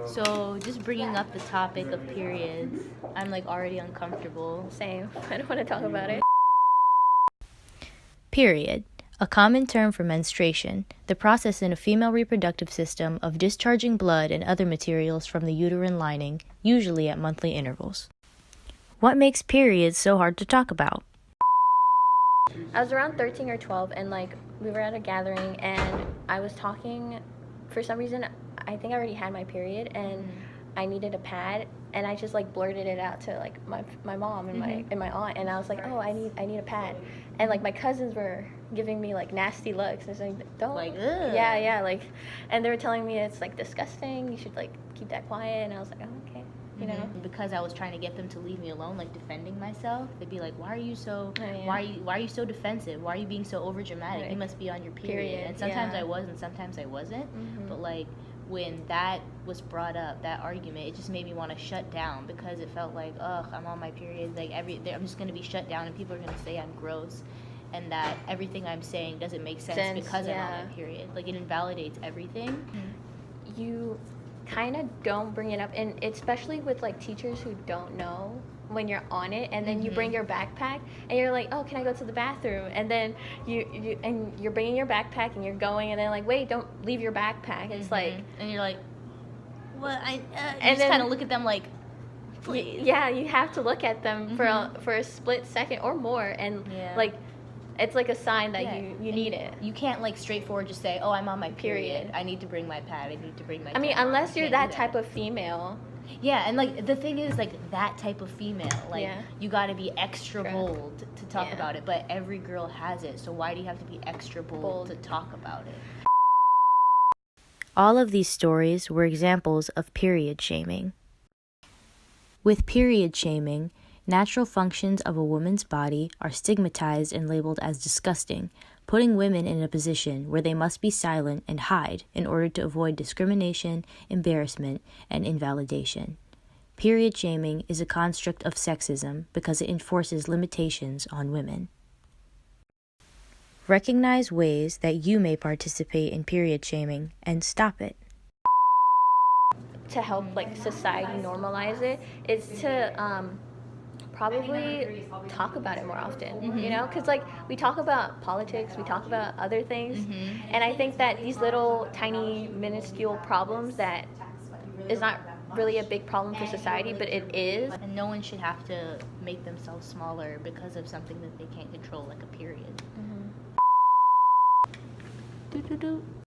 So just bringing up the topic of periods, I'm like already uncomfortable. Same. I don't want to talk about it. Period. A common term for menstruation, the process in a female reproductive system of discharging blood and other materials from the uterine lining, usually at monthly intervals. What makes periods so hard to talk about? I was around 13 or 12, and we were at a gathering, and I was talking. For some reason, I think I already had my period, and I needed a pad, and I just blurted it out to my mom and my aunt, and I was like, oh, I need a pad, and my cousins were giving me nasty looks. It's like, don't, ugh. yeah, and they were telling me it's disgusting. You should keep that quiet, and I was like, oh, okay. You know, because I was trying to get them to leave me alone, defending myself. They'd be like, "Why are you so? Why are you so defensive? Why are you being so overdramatic? Right. You must be on your period." And sometimes I was, and sometimes I wasn't. But when that was brought up, that argument, it just made me want to shut down because it felt like, ugh, I'm on my period. I'm just gonna be shut down, and people are gonna say I'm gross, and that everything I'm saying doesn't make sense because I'm on my period. It invalidates everything. You kind of don't bring it up, and especially with teachers who don't know when you're on it, and then you bring your backpack and you're like, oh, can I go to the bathroom? And then you're bringing your backpack and you're going, and then wait, don't leave your backpack. It's and you're like, what? And just then kind of look at them like, please. Yeah, you have to look at them for a split second or more, and it's a sign that you need it. You can't straightforward just say, oh, I'm on my period. I need to bring my pad. I need to bring my I mean, unless you're that type of female. Yeah, and the thing is, that type of female, you got to be extra bold to talk about it, but every girl has it, so why do you have to be extra bold to talk about it? All of these stories were examples of period shaming. With period shaming, natural functions of a woman's body are stigmatized and labeled as disgusting, putting women in a position where they must be silent and hide in order to avoid discrimination, embarrassment, and invalidation. Period shaming is a construct of sexism because it enforces limitations on women. Recognize ways that you may participate in period shaming and stop it. To help society normalize it is to probably talk about it more often, you know, because we talk about politics, we talk about other things, and I think that these little tiny minuscule problems that is not really a big problem for society, but it is, and no one should have to make themselves smaller because of something that they can't control, like a period.